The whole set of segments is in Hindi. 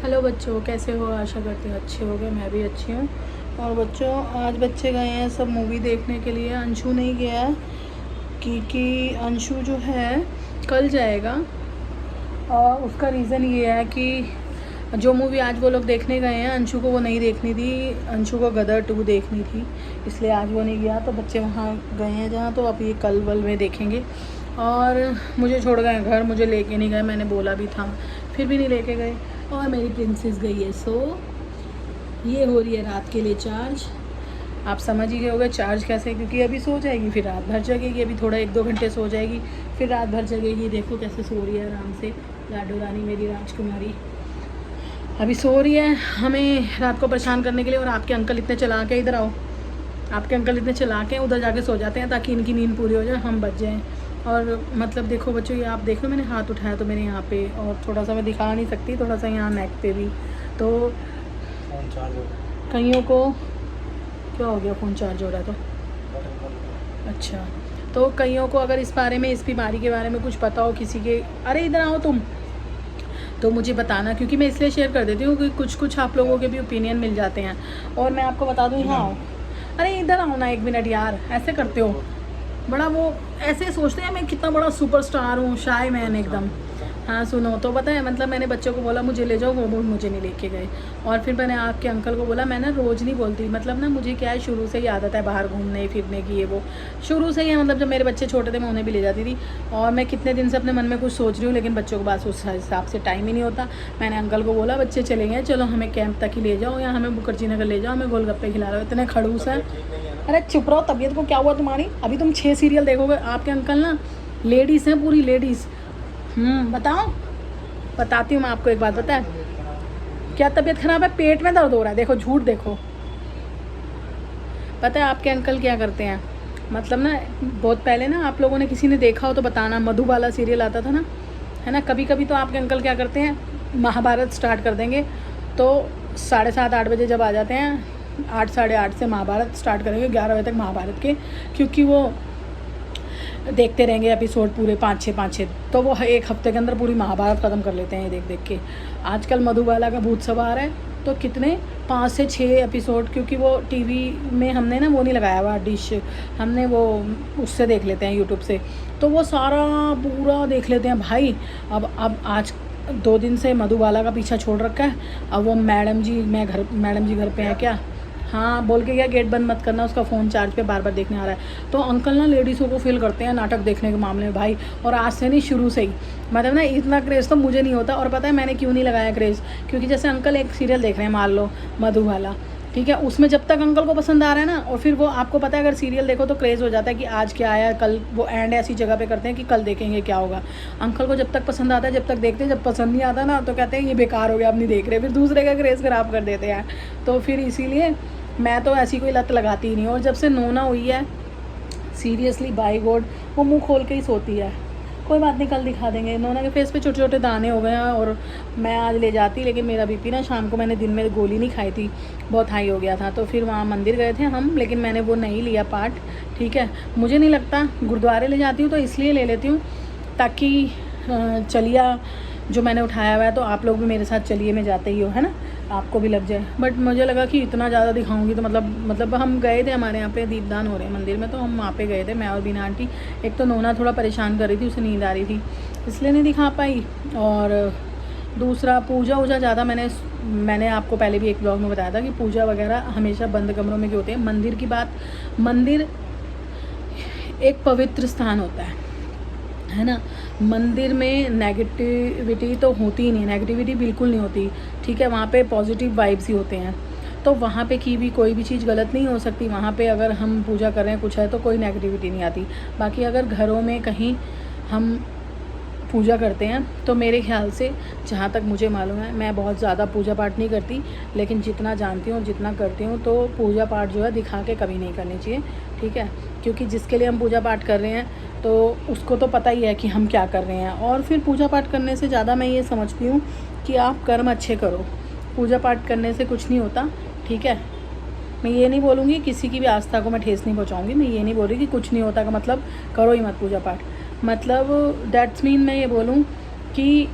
हेलो बच्चों, कैसे हो? आशा करती हूँ अच्छे होगे। मैं भी अच्छी हूँ। और बच्चों, आज बच्चे गए हैं सब मूवी देखने के लिए। अंशु नहीं गया है क्योंकि अंशु जो है कल जाएगा। और उसका रीज़न ये है कि जो मूवी आज वो लोग देखने गए हैं, अंशु को वो नहीं देखनी थी। अंशु को गदर 2 देखनी थी, इसलिए आज वो नहीं गया। तो बच्चे वहाँ गए हैं जहाँ, तो अब ये कल वल में देखेंगे। और मुझे छोड़ गए घर, मुझे लेके नहीं गए। मैंने बोला भी था, फिर भी नहीं लेके गए। और मेरी प्रिंसेस गई है। सो ये हो रही है रात के लिए चार्ज। आप समझ ही गए होगे चार्ज कैसे, क्योंकि अभी सो जाएगी फिर रात भर जगेगी। अभी थोड़ा 1-2 घंटे सो जाएगी, फिर रात भर जगेगी। देखो कैसे सो रही है आराम से, लाडो रानी मेरी राजकुमारी अभी सो रही है हमें रात को परेशान करने के लिए। और आपके अंकल इतने चला के, इधर आओ, आपके अंकल इतने चला के उधर जाके सो जाते हैं ताकि इनकी नींद पूरी हो जाए, हम बच जाएँ। और मतलब देखो बच्चों, ये आप देख लो, मैंने हाथ उठाया तो मेरे यहाँ पे, और थोड़ा सा मैं दिखा नहीं सकती, थोड़ा सा यहाँ नेक पे भी। तो फ़ोन चार्ज हो गया। कईयों को क्या हो गया? फ़ोन चार्ज हो रहा है तो बटन बंद हो अच्छा। तो कईयों को अगर इस बारे में, इस बीमारी के बारे में कुछ पता हो किसी के, अरे इधर आओ तुम, तो मुझे बताना, क्योंकि मैं इसलिए शेयर कर देती हूँ कि कुछ आप लोगों के भी ओपिनियन मिल जाते हैं। और मैं आपको बता दूँ, यहाँ आओ, अरे इधर आओ ना 1 मिनट यार, ऐसे करते हो बड़ा वो, ऐसे सोचते हैं मैं कितना बड़ा सुपरस्टार हूँ, शाय मैन एकदम। हाँ सुनो, तो पता है मतलब मैंने बच्चों को बोला मुझे ले जाओ, वो मुझे नहीं लेके गए। और फिर मैंने आपके अंकल को बोला, मैं ना रोज़ नहीं बोलती, मतलब ना मुझे क्या है, शुरू से ही आदत है बाहर घूमने फिरने की, ये वो शुरू से ही है। मतलब जब मेरे बच्चे छोटे थे मैं उन्हें भी ले जाती थी। और मैं कितने दिन से अपने मन में कुछ सोच रही हूँ, लेकिन बच्चों के पास उस हिसाब से टाइम ही नहीं होता। मैंने अंकल को बोला बच्चे चलेंगे, चलो हमें कैंप तक ही ले जाओ, या हमें मुखर्जी नगर ले जाओ, हमें गोलगप्पे खिला रहे हो, इतने खड़ूस हैं। ठीक नहीं है ना। अरे चुप रहो, तबीयत को क्या हुआ तुम्हारी? अभी तुम 6 सीरियल देखोगे। आपके अंकल ना लेडीज़ हैं, पूरी लेडीज़। बताओ, बताती हूँ मैं आपको एक बात। पता है क्या तबीयत ख़राब है? पेट में दर्द हो रहा है। देखो झूठ देखो। पता है आपके अंकल क्या करते हैं? मतलब ना बहुत पहले ना, आप लोगों ने किसी ने देखा हो तो बताना, मधुबाला सीरियल आता था ना, है ना। कभी कभी तो आपके अंकल क्या करते हैं, महाभारत स्टार्ट कर देंगे। तो 7:30-8 बजे जब आ जाते हैं, 8 साढ़े 8 से महाभारत स्टार्ट करेंगे, 11 बजे तक महाभारत के, क्योंकि वो देखते रहेंगे एपिसोड पूरे 5-6 तो वो 1 हफ्ते के अंदर पूरी महाभारत ख़त्म कर लेते हैं ये देख देख के। आजकल मधुबाला का भूत सवार है, तो कितने 5 से 6 एपिसोड, क्योंकि वो टीवी में हमने ना वो नहीं लगाया हुआ डिश, हमने वो उससे देख लेते हैं यूट्यूब से, तो वो सारा पूरा देख लेते हैं भाई। अब आज 2 दिन से मधुबाला का पीछा छोड़ रखा है। अब वो मैडम जी घर पे हैं क्या? हाँ बोल के गया गेट बंद मत करना, उसका फ़ोन चार्ज पे बार बार देखने आ रहा है। तो अंकल ना लेडीज़ों को फील करते हैं नाटक देखने के मामले में भाई। और आज से नहीं, शुरू से ही, मतलब ना इतना क्रेज़ तो मुझे नहीं होता। और पता है मैंने क्यों नहीं लगाया क्रेज़? क्योंकि जैसे अंकल एक सीरियल देख रहे हैं, मान लो मधुबाला, ठीक है, उसमें जब तक अंकल को पसंद आ रहा है ना, और फिर वो आपको पता है अगर सीरियल देखो तो क्रेज़ हो जाता है कि आज क्या आया, कल वो एंड ऐसी जगह पे करते हैं कि कल देखेंगे क्या होगा। अंकल को जब तक पसंद आता है जब तक देखते हैं, जब पसंद नहीं आता ना तो कहते हैं ये बेकार हो गया, अब नहीं देख रहे, फिर दूसरे का क्रेज़ ख़राब कर देते हैं। तो फिर इसीलिए मैं तो ऐसी कोई लत लगाती ही नहीं। और जब से नोना हुई है, सीरियसली बाय गॉड, वो मुंह खोल के ही सोती है। कोई बात नहीं, कल दिखा देंगे। नोना के फेस पे छोटे छोटे दाने हो गए हैं, और मैं आज ले जाती, लेकिन मेरा बीपी ना शाम को, मैंने दिन में गोली नहीं खाई थी, बहुत हाई हो गया था। तो फिर वहाँ मंदिर गए थे हम, लेकिन मैंने वो नहीं लिया पार्ट, ठीक है। मुझे नहीं लगता, गुरुद्वारे ले जाती हूँ तो इसलिए ले लेती हूँ ताकि चलिया जो मैंने उठाया हुआ है, तो आप लोग भी मेरे साथ चलिए में जाते ही हो, है ना, आपको भी लग जाए। बट मुझे लगा कि इतना ज़्यादा दिखाऊंगी तो मतलब हम गए थे, हमारे यहाँ पे दीपदान हो रहे हैं मंदिर में, तो हम वहाँ पे गए थे, मैं और बीना आंटी। एक तो नोना थोड़ा परेशान कर रही थी, उसे नींद आ रही थी, इसलिए नहीं दिखा पाई। और दूसरा पूजा वूजा ज़्यादा, मैंने आपको पहले भी एक ब्लॉग में बताया था कि पूजा वगैरह हमेशा बंद कमरों में क्यों होते हैं। मंदिर की बात, मंदिर एक पवित्र स्थान होता है ना। मंदिर में नेगेटिविटी तो होती ही नहीं, नेगेटिविटी बिल्कुल नहीं होती, ठीक है। वहाँ पे पॉजिटिव वाइब्स ही होते हैं, तो वहाँ पे की भी कोई भी चीज़ गलत नहीं हो सकती। वहाँ पे अगर हम पूजा कर रहे हैं कुछ है तो कोई नेगेटिविटी नहीं आती। बाकी अगर घरों में कहीं हम पूजा करते हैं तो मेरे ख्याल से, जहाँ तक मुझे मालूम है, मैं बहुत ज़्यादा पूजा पाठ नहीं करती, लेकिन जितना जानती हूँ और जितना करती हूँ, तो पूजा पाठ जो है दिखा के कभी नहीं करनी चाहिए, ठीक है। क्योंकि जिसके लिए हम पूजा पाठ कर रहे हैं तो उसको तो पता ही है कि हम क्या कर रहे हैं। और फिर पूजा पाठ करने से ज़्यादा मैं ये समझती हूँ कि आप कर्म अच्छे करो, पूजा पाठ करने से कुछ नहीं होता, ठीक है। मैं ये नहीं बोलूँगी, किसी की भी आस्था को मैं ठेस नहीं पहुँचाऊँगी, मैं ये नहीं बोल रही कि कुछ नहीं होता का मतलब करो ही मत पूजा पाठ। मतलब दैट्स मीन मैं ये बोलूँ कि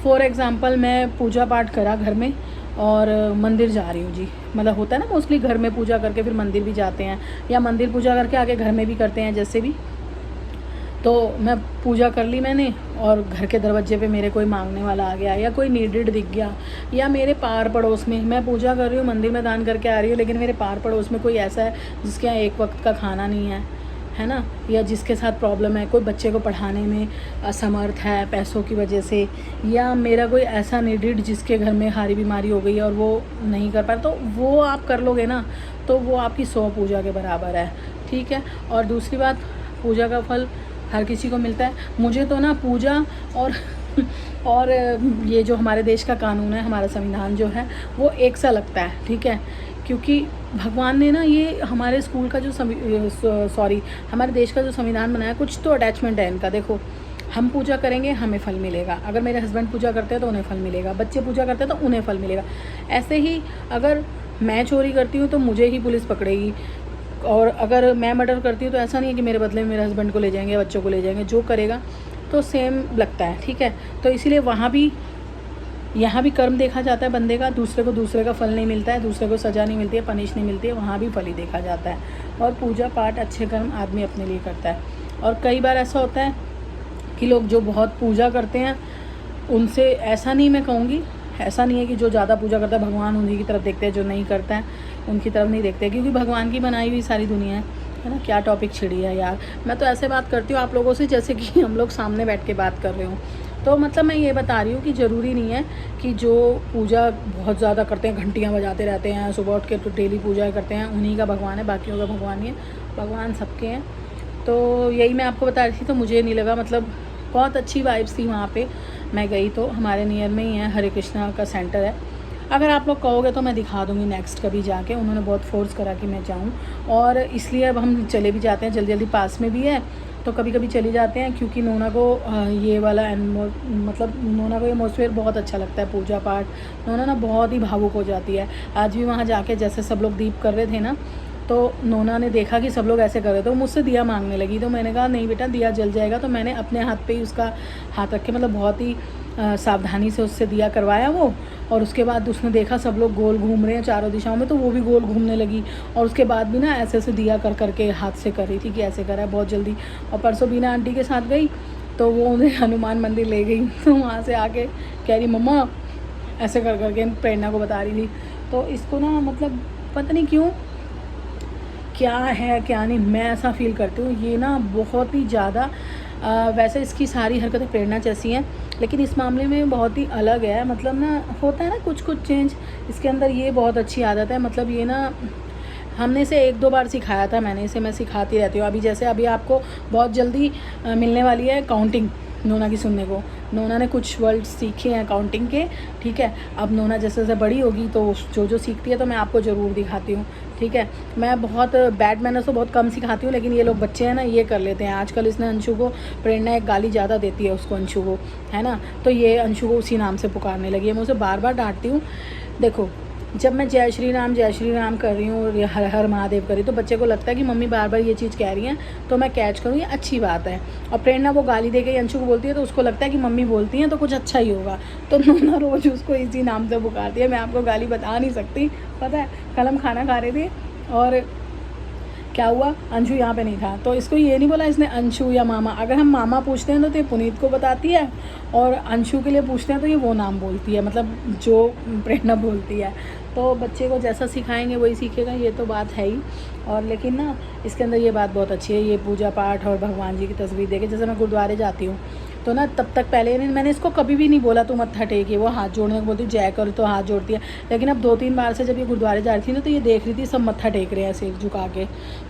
फॉर एग्ज़ाम्पल मैं पूजा पाठ करा घर में और मंदिर जा रही हूँ जी, मतलब होता है ना मोस्टली घर में पूजा करके फिर मंदिर भी जाते हैं, या मंदिर पूजा करके आगे घर में भी करते हैं जैसे भी। तो मैं पूजा कर ली मैंने, और घर के दरवाजे पे मेरे कोई मांगने वाला आ गया, या कोई नीडेड दिख गया, या मेरे पार पड़ोस में, मैं पूजा कर रही हूँ मंदिर में दान करके आ रही हूँ, लेकिन मेरे पार पड़ोस में कोई ऐसा है जिसके यहाँ एक वक्त का खाना नहीं है ना, या जिसके साथ प्रॉब्लम है, कोई बच्चे को पढ़ाने में असमर्थ है पैसों की वजह से, या मेरा कोई ऐसा नीडेड जिसके घर में हारी बीमारी हो गई है और वो नहीं कर पा रहा, तो वो आप कर लोगे ना तो वो आपकी 100 पूजा के बराबर है, ठीक है। और दूसरी बात, पूजा का फल हर किसी को मिलता है। मुझे तो ना पूजा और ये जो हमारे देश का कानून है, हमारा संविधान जो है, वो एक सा लगता है, ठीक है, क्योंकि भगवान ने ना ये हमारे स्कूल का जो हमारे देश का जो संविधान बनाया, कुछ तो अटैचमेंट है इनका। देखो, हम पूजा करेंगे हमें फल मिलेगा, अगर मेरे हस्बैंड पूजा करते हैं तो उन्हें फल मिलेगा, बच्चे पूजा करते हैं तो उन्हें फल मिलेगा। ऐसे ही अगर मैं चोरी करती हूँ तो मुझे ही पुलिस पकड़ेगी, और अगर मैं मर्डर करती हूँ तो ऐसा नहीं है कि मेरे बदले में मेरे हस्बैंड को ले जाएंगे, बच्चों को ले जाएंगे, जो करेगा तो सेम लगता है, ठीक है। तो इसीलिए यहाँ भी कर्म देखा जाता है बंदे का, दूसरे को दूसरे का फल नहीं मिलता है, दूसरे को सज़ा नहीं मिलती है, पनिश नहीं मिलती है, वहाँ भी फल ही देखा जाता है। और पूजा पाठ अच्छे कर्म आदमी अपने लिए करता है। और कई बार ऐसा होता है कि लोग जो बहुत पूजा करते हैं उनसे, ऐसा नहीं मैं कहूँगी, ऐसा नहीं है कि जो ज़्यादा पूजा करता है भगवान उन्हीं की तरफ देखते हैं, जो नहीं करता है उनकी तरफ नहीं देखते, क्योंकि भगवान की बनाई हुई सारी दुनिया है ना। क्या टॉपिक छिड़ी है यार, मैं तो ऐसे बात करती हूँ आप लोगों से जैसे कि हम लोग सामने बैठ के बात कर रहे हो। तो मतलब मैं ये बता रही हूँ कि ज़रूरी नहीं है कि जो पूजा बहुत ज़्यादा करते हैं, घंटियाँ बजाते रहते हैं, सुबह उठ के तो डेली पूजा करते हैं, उन्हीं का भगवान है, बाकियों का भगवान नहीं है, भगवान सबके हैं। तो यही मैं आपको बता रही थी। तो मुझे नहीं लगा, मतलब बहुत अच्छी वाइब्स थी वहाँ पे। मैं गई तो हमारे नियर में ही है, हरे कृष्णा का सेंटर है। अगर आप लोग कहोगे तो मैं दिखा दूँगी नेक्स्ट कभी जाके, उन्होंने बहुत फोर्स करा कि मैं जाऊँ, और इसलिए अब हम चले भी जाते हैं, जल्दी जल्दी पास में भी है तो कभी कभी चले जाते हैं, क्योंकि नोना को ये वाला मतलब नोना को ये एटमॉस्फेयर बहुत अच्छा लगता है, पूजा पाठ। नोना ना बहुत ही भावुक हो जाती है। आज भी वहाँ जाके जैसे सब लोग दीप कर रहे थे ना, तो नोना ने देखा कि सब लोग ऐसे कर रहे थे, तो मुझसे दिया मांगने लगी। तो मैंने कहा नहीं बेटा, दिया जल जाएगा। तो मैंने अपने हाथ पे ही उसका हाथ रख के, मतलब बहुत ही सावधानी से उससे दिया करवाया वो। और उसके बाद उसने देखा सब लोग गोल घूम रहे हैं चारों दिशाओं में, तो वो भी गोल घूमने लगी। और उसके बाद भी ना ऐसे ऐसे दिया कर करके हाथ से कर रही थी कि ऐसे करा है बहुत जल्दी। और परसों बीना आंटी के साथ गई तो वो उन्हें हनुमान मंदिर ले गई, तो वहाँ से आके कह रही मम्मा ऐसे कर करके प्रेरणा को बता रही थी। तो इसको ना मतलब पता नहीं क्यों, क्या है क्या नहीं, मैं ऐसा फील करती हूँ ये ना बहुत ही ज़्यादा। वैसे इसकी सारी हरकतें प्रेरणा जैसी हैं, लेकिन इस मामले में बहुत ही अलग है। मतलब ना होता है ना कुछ कुछ चेंज इसके अंदर। ये बहुत अच्छी आदत है, मतलब ये ना हमने इसे 1-2 बार सिखाया था मैंने इसे, मैं सिखाती रहती हूँ। अभी आपको बहुत जल्दी मिलने वाली है काउंटिंग नोना की सुनने को। नोना ने कुछ वर्ड सीखे हैं काउंटिंग के, ठीक है। अब नोना जैसे जैसे बड़ी होगी तो जो जो सीखती है तो मैं आपको ज़रूर दिखाती हूँ, ठीक है। मैं बहुत बैड मैनर्स तो बहुत कम सिखाती हूँ, लेकिन ये लोग बच्चे हैं ना, ये कर लेते हैं। आजकल इसने अंशु को, प्रेरणा एक गाली ज़्यादा देती है उसको, अंशु को, है ना। तो ये अंशु को उसी नाम से पुकारने लगी है। मैं उसे बार बार डांटती हूँ। देखो, जब मैं जय श्री राम कर रही हूँ और हर हर महादेव कर रही हूँ, तो बच्चे को लगता है कि मम्मी बार बार ये चीज़ कह रही हैं तो मैं कैच करूँ, ये अच्छी बात है। और प्रेरणा वो गाली दे के अंशु को बोलती है तो उसको लगता है कि मम्मी बोलती हैं तो कुछ अच्छा ही होगा, तो नोना रोज़ उसको इसी नाम से पुकारती है। मैं आपको गाली बता नहीं सकती, पता है। कल हम खाना खा रहे थे और क्या हुआ, अंशु यहाँ पे नहीं था, तो इसको ये नहीं बोला इसने अंशु या मामा। अगर हम मामा पूछते हैं तो ये पुनीत को बताती है, और अंशु के लिए पूछते हैं तो ये वो नाम बोलती है, मतलब जो प्रेरणा बोलती है। तो बच्चे को जैसा सिखाएंगे वही सीखेगा, ये तो बात है ही। और लेकिन ना इसके अंदर ये बात बहुत अच्छी है, ये पूजा पाठ और भगवान जी की तस्वीर देखे। जैसे मैं गुरुद्वारे जाती हूँ तो ना तब तक पहले मैंने इसको कभी भी नहीं बोला तू मत्था टेके, वो हाथ जोड़ने को बोलती जय कर तो हाथ जोड़ती है। लेकिन अब 2-3 बार से जब ये गुरुद्वारे जा रही थी ना, तो ये देख रही थी सब मत्था टेक रहे हैं सिर झुका के,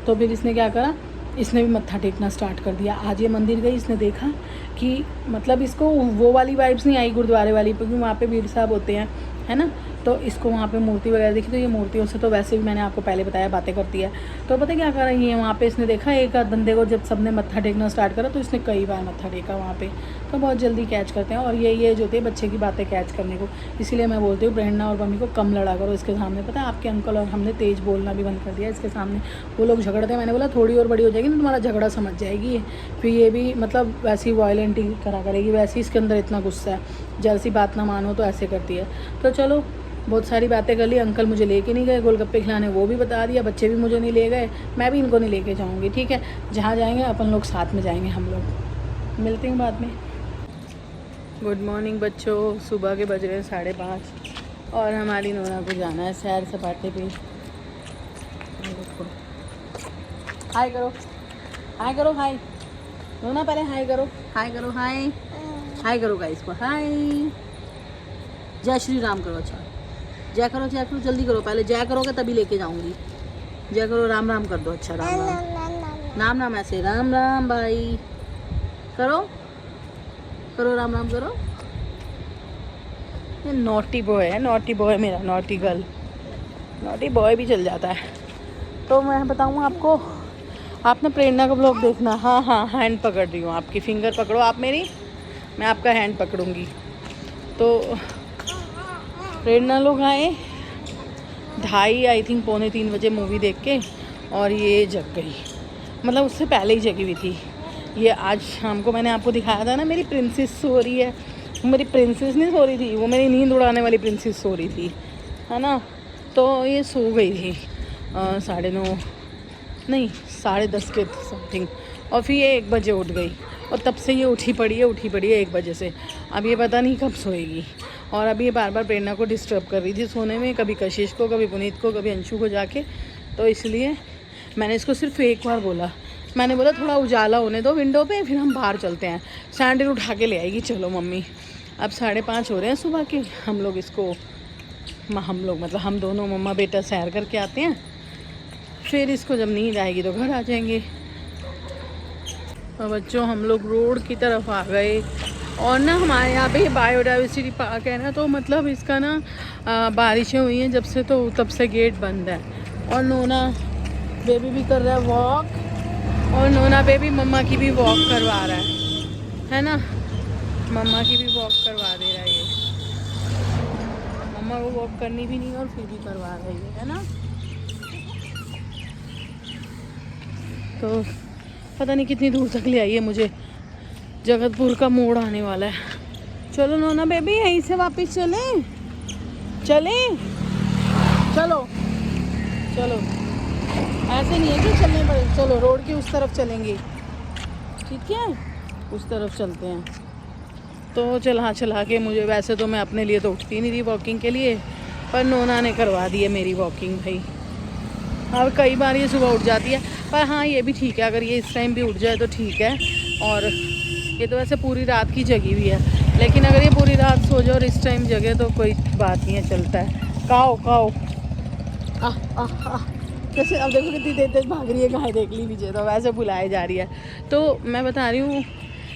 तो फिर इसने क्या करा, इसने भी मत्था टेकना स्टार्ट कर दिया। आज ये मंदिर गई, इसने देखा कि मतलब इसको वो वाली वाइब्स नहीं आई गुरुद्वारे वाली, क्योंकि वहाँ पे भीड़ साहब होते हैं, है ना। तो इसको वहाँ पे मूर्ति वगैरह दिखी, तो ये मूर्तियों से तो वैसे भी मैंने आपको पहले बताया बातें करती है। तो पता क्या कर रही है वहाँ पे, इसने देखा एक आध बंदे को, जब सबने मत्था टेकना स्टार्ट करा तो इसने कई बार मत्था टेका वहाँ पे। तो बहुत जल्दी कैच करते हैं, और ये जो होती है बच्चे की बातें कैच करने को। इसीलिए मैं बोलती हूँ प्रेरणा और मम्मी को कम लड़ा करो इसके सामने। पता है आपके अंकल और हमने तेज़ बोलना भी बंद कर दिया इसके सामने। वो लोग झगड़ते हैं, मैंने बोला थोड़ी और बड़ी हो जाएगी ना तुम्हारा झगड़ा समझ जाएगी, फिर ये भी मतलब वैसी वायलेंट ही करा करेगी, वैसे ही इसके अंदर इतना गुस्सा है। जरा सी बात ना मानो तो ऐसे करती है। तो चलो बहुत सारी बातें कर ली। अंकल मुझे लेके नहीं गए गोलगप्पे खिलाने, वो भी बता दिया। बच्चे भी मुझे नहीं ले गए, मैं भी इनको नहीं लेके जाऊँगी। ठीक है, जहाँ जाएंगे अपन लोग साथ में जाएंगे। हम लोग मिलते हैं बाद में। गुड मॉर्निंग बच्चों, सुबह के बज रहे हैं 5:30 और हमारी नोना को जाना है सैर सपाटे पे। हाय करो, हाय करो, हाय नोना, पहले हाय करो, हाय करो, हाय हाय करो गाइस को, हाय। जय श्री राम करो। अच्छा जय करो, जय करो, जल्दी करो, पहले जय करोगे तभी लेके जाऊंगी। जय करो, राम राम कर दो। अच्छा राम राम, नाम नाम ऐसे, राम राम भाई करो, करो राम राम करो। ये नॉटी बॉय है, नॉटी बॉय मेरा, नॉटी गर्ल, नॉटी बॉय भी चल जाता है। तो मैं बताऊँ आपको, आप ना प्रेरणा का ब्लॉग देखना। हाँ हाँ, हैंड पकड़ रही हूँ आपकी, फिंगर पकड़ो आप मेरी, मैं आपका हैंड पकड़ूँगी। तो प्रेरणा लोग आए 2:30 आई थिंक, 2:45 बजे मूवी देख के, और ये जग गई। मतलब उससे पहले ही जगी हुई थी ये। आज शाम को मैंने आपको दिखाया था ना, मेरी प्रिंसेस सो रही है। मेरी प्रिंसेस नहीं सो रही थी, वो मेरी नींद उड़ाने वाली प्रिंसेस सो रही थी, है ना। तो ये सो गई थी 9:30 नहीं 10:30 के समथिंग, और फिर ये 1 बजे उठ गई। और तब से ये उठी पड़ी है 1 बजे से। अब ये पता नहीं कब सोएगी। और अभी ये बार बार प्रेरणा को डिस्टर्ब कर रही थी सोने में, कभी कशिश को, कभी पुनीत को, कभी अंशु को जाके। तो इसलिए मैंने इसको सिर्फ एक बार बोला, मैंने बोला थोड़ा उजाला होने दो विंडो पे, फिर हम बाहर चलते हैं। सैंडल उठा के ले आएगी, चलो मम्मी। अब 5:30 हो रहे हैं सुबह के। हम लोग इसको, हम लोग मतलब हम दोनों मम्मा बेटा सैर करके आते हैं, फिर इसको जब नींद आएगी तो घर आ जाएंगे। और बच्चों हम लोग रोड की तरफ आ गए। और ना हमारे यहाँ पे बायोडाइवर्सिटी पार्क है ना, तो मतलब इसका ना बारिशें हुई हैं जब से, तो तब से गेट बंद है। और नोना बेबी भी कर रहा है वॉक, और नोना बेबी मम्मा की भी वॉक करवा रहा है ना। मम्मा की भी वॉक करवा दे रहा है ये। मम्मा को वॉक करनी भी नहीं और फिर भी करवा रही है ना। तो पता नहीं कितनी दूर तक ले आई है मुझे। जगतपुर का मोड़ आने वाला है। चलो नोना बेबी, यहीं से वापस चलें, चलें, चलो चलो। ऐसे नहीं है कि चलने पड़े, चलो रोड की उस तरफ चलेंगे, ठीक है, उस तरफ चलते हैं। तो चला के मुझे, वैसे तो मैं अपने लिए तो उठती नहीं थी वॉकिंग के लिए, पर नोना ने करवा दी है मेरी वॉकिंग भाई। और कई बार ये सुबह उठ जाती है, पर हाँ ये भी ठीक है, अगर ये इस टाइम भी उठ जाए तो ठीक है। और ये तो वैसे पूरी रात की जगी हुई है, लेकिन अगर ये पूरी रात सो जाए और इस टाइम जगे तो कोई बात नहीं है, चलता है। काओ काओ जैसे अब देखो कितनी तेज भाग रही है, गाय देख ली नीचे, तो वैसे बुलाए जा रही है। तो मैं बता रही हूँ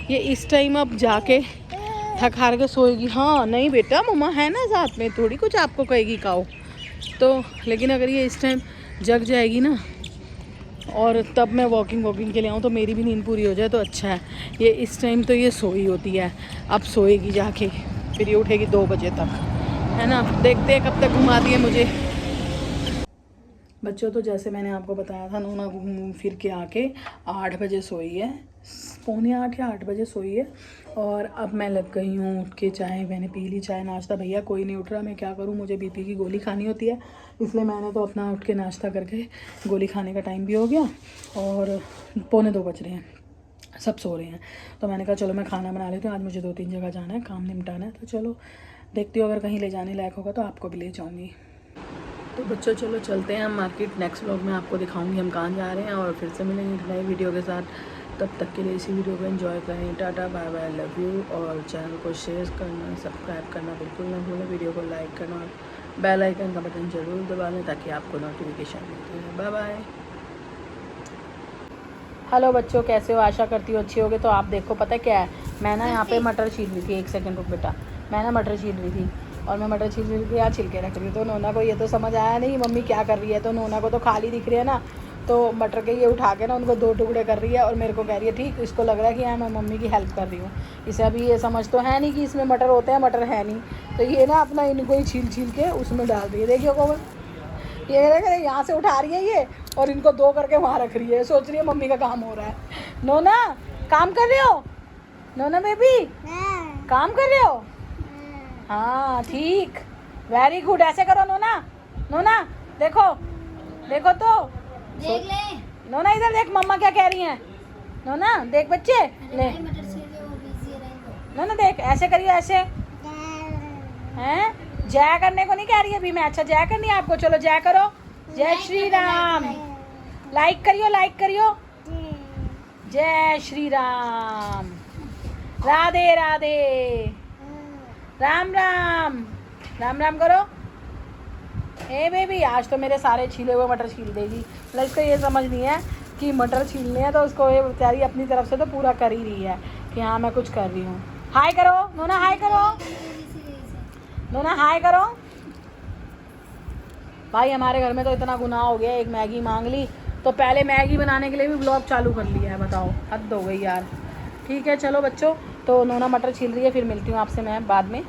ये इस टाइम अब जाके थक हार के सोएगी। हाँ नहीं बेटा, मम्मा है ना साथ में, थोड़ी कुछ आपको कहेगी काओ। तो लेकिन अगर ये इस टाइम जग जाएगी ना, और तब मैं वॉकिंग के लिए आऊँ तो मेरी भी नींद पूरी हो जाए तो अच्छा है। ये इस टाइम तो ये सोई होती है, अब सोएगी जाके, फिर ये उठेगी 2 बजे तक, है ना। देखते हैं कब तक घुमाती है मुझे। बच्चों तो जैसे मैंने आपको बताया था, नोना घूम फिर के आके 8 बजे सोई है, 7:45 या 8 बजे सोई है। और अब मैं लग गई हूँ उठ के, चाय मैंने पी ली, चाय नाश्ता। भैया कोई नहीं उठ रहा, मैं क्या करूँ, मुझे बीपी की गोली खानी होती है, इसलिए मैंने तो अपना उठ के नाश्ता करके, गोली खाने का टाइम भी हो गया और 2:45 बज रहे हैं, सब सो रहे हैं। तो मैंने कहा चलो मैं खाना बना लेती हूँ, आज मुझे 2-3 जगह जाना है, काम निपटाना है। तो चलो देखती हूँ, अगर कहीं ले जाने लायक होगा तो आपको भी ले जाऊँगी। तो बच्चों चलो चलते हैं हम मार्केट। नेक्स्ट व्लॉग में आपको दिखाऊंगी हम कहाँ जा रहे हैं, और फिर से मिलेंगे नई वीडियो के साथ। तब तक के लिए इसी वीडियो को एंजॉय करें। Tata bye bye, love you. और चैनल को शेयर करना, सब्सक्राइब करना बिल्कुल ना भूलें, वीडियो को लाइक करना और बेल आइकन का बटन ज़रूर दबा लें ताकि आपको नोटिफिकेशन मिलती है। Bye bye. हेलो बच्चों, कैसे हो? आशा करती हूँ अच्छी होगी। तो आप देखो, पता क्या है, मैं ना यहाँ पे मटर छील रही थी। 1 सेकंड रुक बेटा, मैं ना मटर छील रही थी, और मैं मटर छील रही थी, यहाँ छिलके रख रही हूँ। तो नोना को ये तो समझ आया नहीं मम्मी क्या कर रही है, तो नोना को तो खाली दिख रही है ना, तो मटर के ये उठा के ना उनको 2 टुकड़े कर रही है, और मेरे को कह रही है ठीक। इसको लग रहा है कि हाँ मैं मम्मी की हेल्प कर रही हूँ। इसे अभी ये समझ तो है नहीं कि इसमें मटर होते हैं, मटर है नहीं, तो ये ना अपना इनको ही छील के उसमें डाल रही है। देखिए कोमल, ये देख रहे यहाँ से उठा रही है ये, और इनको 2 करके वहाँ रख रही है, सोच रही है मम्मी का काम हो रहा है। नोना काम कर रहे हो? नोना बेबी काम कर रहे हो? हाँ ठीक, वेरी गुड। ऐसे करो नोना, नोना देखो, देखो तो देख ले। नोना इधर देख, मम्मा क्या कह रही हैं। नोना देख बच्चे, ले नहीं, मटर छिलके वो बिजी रहेंगे। नोना देख, ऐसे करिए, ऐसे हैं। जय करने को नहीं कह रही अभी मैं। अच्छा जय करनी है आपको, चलो जय करो। जय श्री राम। लाइक करियो, लाइक करियो। जय श्री राम। राधे राधे। राम राम। राम राम करो। ए बेबी, आज तो मेरे सारे छीले हुए मटर छील देगी। मतलब इसको ये समझ नहीं है कि मटर छीलने हैं, तो उसको ये बेचारी अपनी तरफ से तो पूरा कर ही रही है कि हाँ मैं कुछ कर रही हूँ। हाय करो नोना, हाय करो नोना, हाय करो। भाई हमारे घर में तो इतना गुनाह हो गया, एक मैगी मांग ली तो पहले मैगी बनाने के लिए भी ब्लॉग चालू कर लिया है। बताओ, हद हो गई यार। ठीक है चलो बच्चों, तो नोना मटर छील रही है, फिर मिलती हूँ आपसे मैं बाद में।